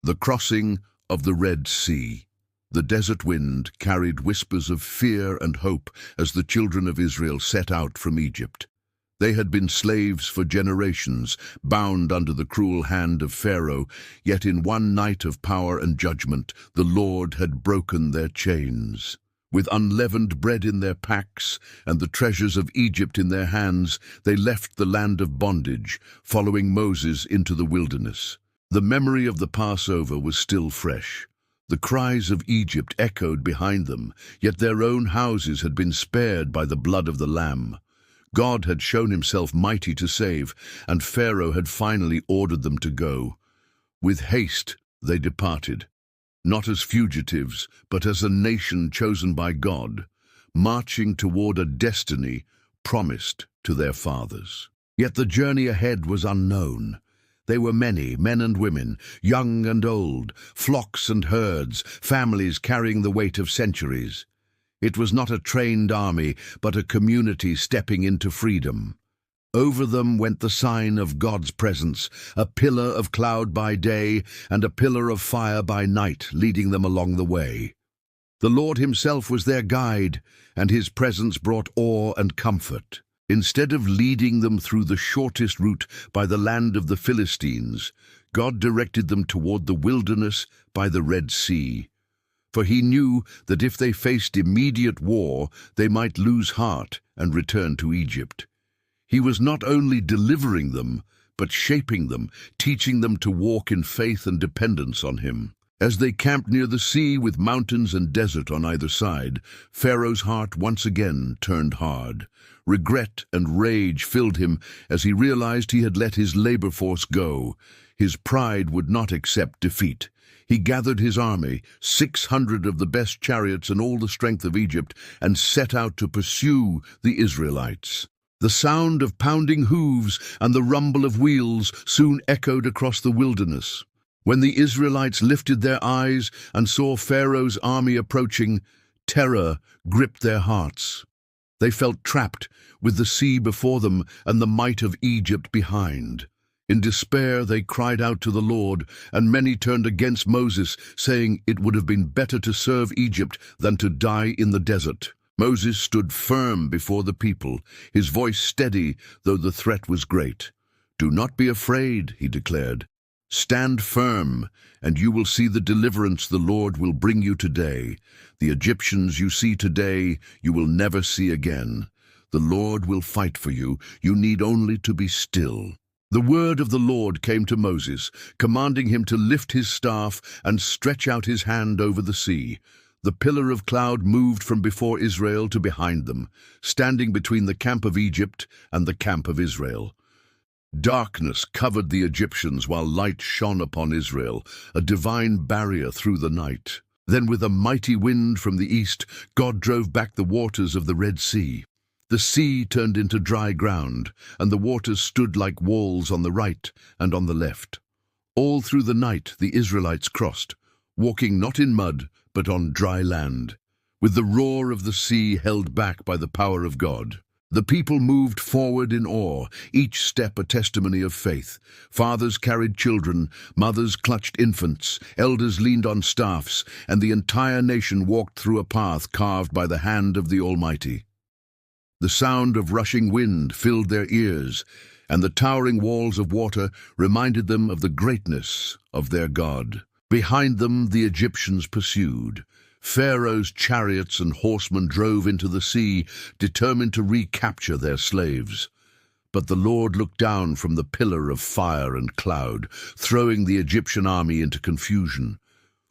The crossing of the Red Sea. The desert wind carried whispers of fear and hope as the children of Israel set out from Egypt. They had been slaves for generations, bound under the cruel hand of Pharaoh, yet in one night of power and judgment, the Lord had broken their chains. With unleavened bread in their packs and the treasures of Egypt in their hands, they left the land of bondage, following Moses into the wilderness. The memory of the Passover was still fresh. The cries of Egypt echoed behind them, yet their own houses had been spared by the blood of the Lamb. God had shown himself mighty to save, and Pharaoh had finally ordered them to go. With haste they departed, not as fugitives, but as a nation chosen by God, marching toward a destiny promised to their fathers. Yet the journey ahead was unknown. They were many, men and women, young and old, flocks and herds, families carrying the weight of centuries. It was not a trained army, but a community stepping into freedom. Over them went the sign of God's presence, a pillar of cloud by day and a pillar of fire by night, leading them along the way. The Lord himself was their guide, and his presence brought awe and comfort. Instead of leading them through the shortest route by the land of the Philistines, God directed them toward the wilderness by the Red Sea. For he knew that if they faced immediate war, they might lose heart and return to Egypt. He was not only delivering them, but shaping them, teaching them to walk in faith and dependence on him. As they camped near the sea with mountains and desert on either side, Pharaoh's heart once again turned hard. Regret and rage filled him as he realized he had let his labor force go. His pride would not accept defeat. He gathered his army, 600 of the best chariots and all the strength of Egypt, and set out to pursue the Israelites. The sound of pounding hooves and the rumble of wheels soon echoed across the wilderness. When the Israelites lifted their eyes and saw Pharaoh's army approaching, terror gripped their hearts. They felt trapped, with the sea before them and the might of Egypt behind. In despair they cried out to the Lord, and many turned against Moses, saying it would have been better to serve Egypt than to die in the desert. Moses stood firm before the people, his voice steady, though the threat was great. "Do not be afraid," he declared. "Stand firm, and you will see the deliverance the Lord will bring you today. The Egyptians you see today, you will never see again. The Lord will fight for you. You need only to be still." The word of the Lord came to Moses, commanding him to lift his staff and stretch out his hand over the sea. The pillar of cloud moved from before Israel to behind them, standing between the camp of Egypt and the camp of Israel. Darkness covered the Egyptians while light shone upon Israel, a divine barrier through the night. Then with a mighty wind from the east, God drove back the waters of the Red Sea. The sea turned into dry ground, and the waters stood like walls on the right and on the left. All through the night the Israelites crossed, walking not in mud, but on dry land, with the roar of the sea held back by the power of God. The people moved forward in awe, each step a testimony of faith. Fathers carried children, mothers clutched infants, elders leaned on staffs, and the entire nation walked through a path carved by the hand of the Almighty. The sound of rushing wind filled their ears, and the towering walls of water reminded them of the greatness of their God. Behind them the Egyptians pursued. Pharaoh's chariots and horsemen drove into the sea, determined to recapture their slaves. But the Lord looked down from the pillar of fire and cloud, throwing the Egyptian army into confusion.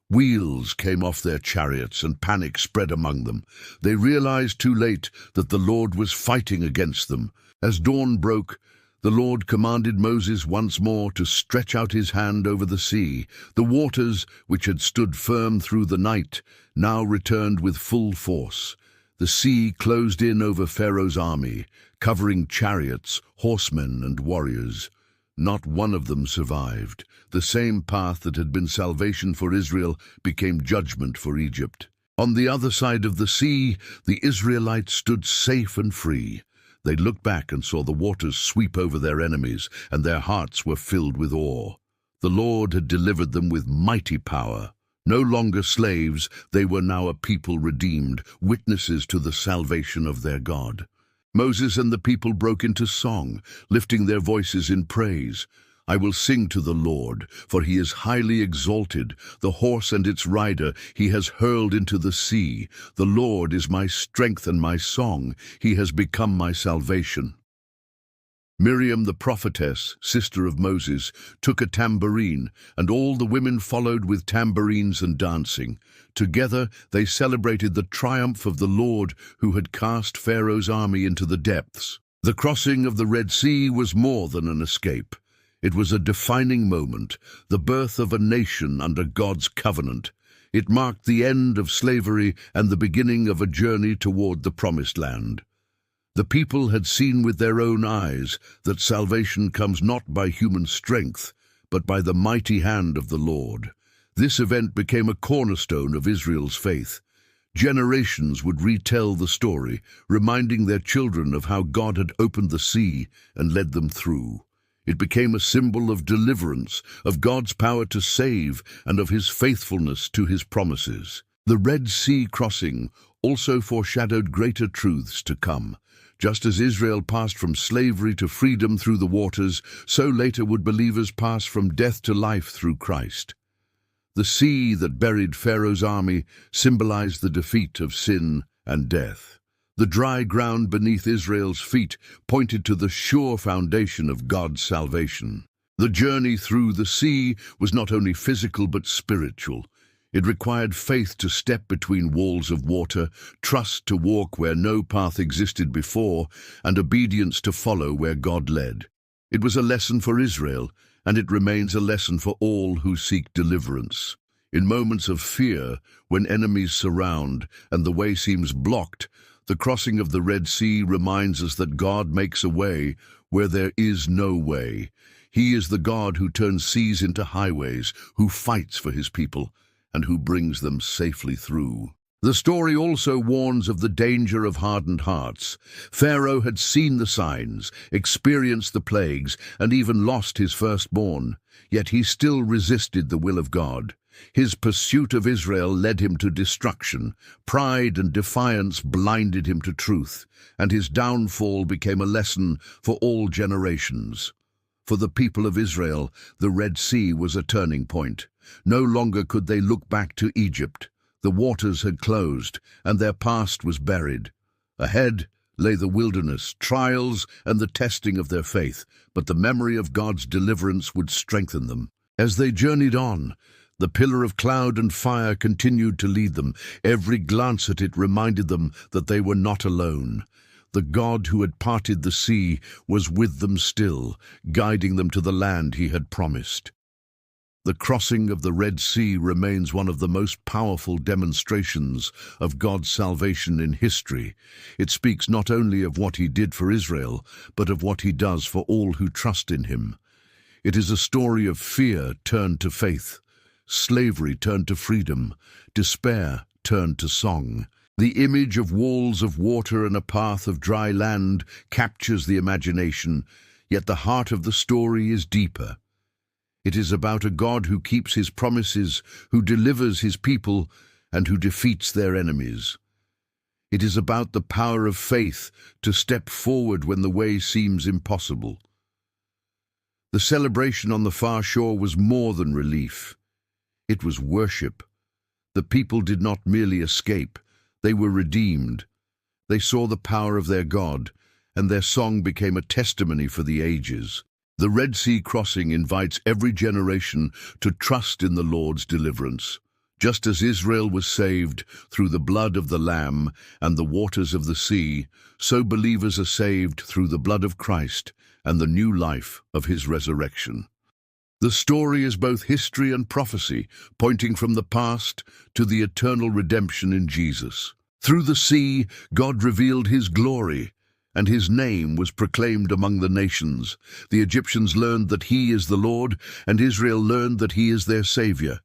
Wheels came off their chariots and panic spread among them. They realized too late that the Lord was fighting against them. As dawn broke, the Lord commanded Moses once more to stretch out his hand over the sea. The waters, which had stood firm through the night, now returned with full force. The sea closed in over Pharaoh's army, covering chariots, horsemen, and warriors. Not one of them survived. The same path that had been salvation for Israel became judgment for Egypt. On the other side of the sea, the Israelites stood safe and free. They looked back and saw the waters sweep over their enemies, and their hearts were filled with awe. The Lord had delivered them with mighty power. No longer slaves, they were now a people redeemed, witnesses to the salvation of their God. Moses and the people broke into song, lifting their voices in praise. I will sing to the Lord, for he is highly exalted. The horse and its rider he has hurled into the sea. The Lord is my strength and my song. He has become my salvation. Miriam the prophetess, sister of Moses, took a tambourine, and all the women followed with tambourines and dancing. Together they celebrated the triumph of the Lord who had cast Pharaoh's army into the depths. The crossing of the Red Sea was more than an escape. It was a defining moment, the birth of a nation under God's covenant. It marked the end of slavery and the beginning of a journey toward the Promised Land. The people had seen with their own eyes that salvation comes not by human strength, but by the mighty hand of the Lord. This event became a cornerstone of Israel's faith. Generations would retell the story, reminding their children of how God had opened the sea and led them through. It became a symbol of deliverance, of God's power to save, and of his faithfulness to his promises. The Red Sea crossing also foreshadowed greater truths to come. Just as Israel passed from slavery to freedom through the waters, so later would believers pass from death to life through Christ. The sea that buried Pharaoh's army symbolized the defeat of sin and death. The dry ground beneath Israel's feet pointed to the sure foundation of God's salvation. The journey through the sea was not only physical but spiritual. It required faith to step between walls of water, trust to walk where no path existed before, and obedience to follow where God led. It was a lesson for Israel, and it remains a lesson for all who seek deliverance. In moments of fear, when enemies surround and the way seems blocked, the crossing of the Red Sea reminds us that God makes a way where there is no way. He is the God who turns seas into highways, who fights for his people, and who brings them safely through. The story also warns of the danger of hardened hearts. Pharaoh had seen the signs, experienced the plagues, and even lost his firstborn. Yet he still resisted the will of God. His pursuit of Israel led him to destruction. Pride and defiance blinded him to truth, and his downfall became a lesson for all generations. For the people of Israel, the Red Sea was a turning point. No longer could they look back to Egypt. The waters had closed, and their past was buried. Ahead lay the wilderness, trials, and the testing of their faith, but the memory of God's deliverance would strengthen them. As they journeyed on, the pillar of cloud and fire continued to lead them. Every glance at it reminded them that they were not alone. The God who had parted the sea was with them still, guiding them to the land he had promised. The crossing of the Red Sea remains one of the most powerful demonstrations of God's salvation in history. It speaks not only of what he did for Israel, but of what he does for all who trust in him. It is a story of fear turned to faith, slavery turned to freedom, despair turned to song. The image of walls of water and a path of dry land captures the imagination, yet the heart of the story is deeper. It is about a God who keeps his promises, who delivers his people, and who defeats their enemies. It is about the power of faith to step forward when the way seems impossible. The celebration on the far shore was more than relief. It was worship. The people did not merely escape, they were redeemed. They saw the power of their God, and their song became a testimony for the ages. The Red Sea crossing invites every generation to trust in the Lord's deliverance. Just as Israel was saved through the blood of the Lamb and the waters of the sea, so believers are saved through the blood of Christ and the new life of his resurrection. The story is both history and prophecy, pointing from the past to the eternal redemption in Jesus. Through the sea, God revealed his glory, and his name was proclaimed among the nations. The Egyptians learned that he is the Lord, and Israel learned that he is their Savior.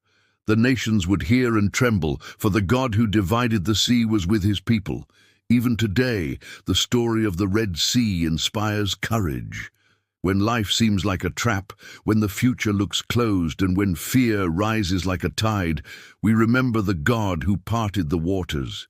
The nations would hear and tremble, for the God who divided the sea was with his people. Even today, the story of the Red Sea inspires courage. When life seems like a trap, when the future looks closed, and when fear rises like a tide, we remember the God who parted the waters.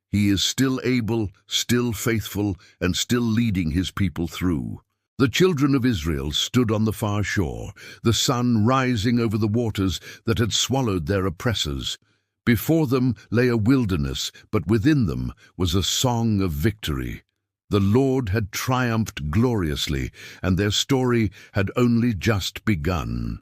He is still able, still faithful, and still leading his people through. The children of Israel stood on the far shore, the sun rising over the waters that had swallowed their oppressors. Before them lay a wilderness, but within them was a song of victory. The Lord had triumphed gloriously, and their story had only just begun.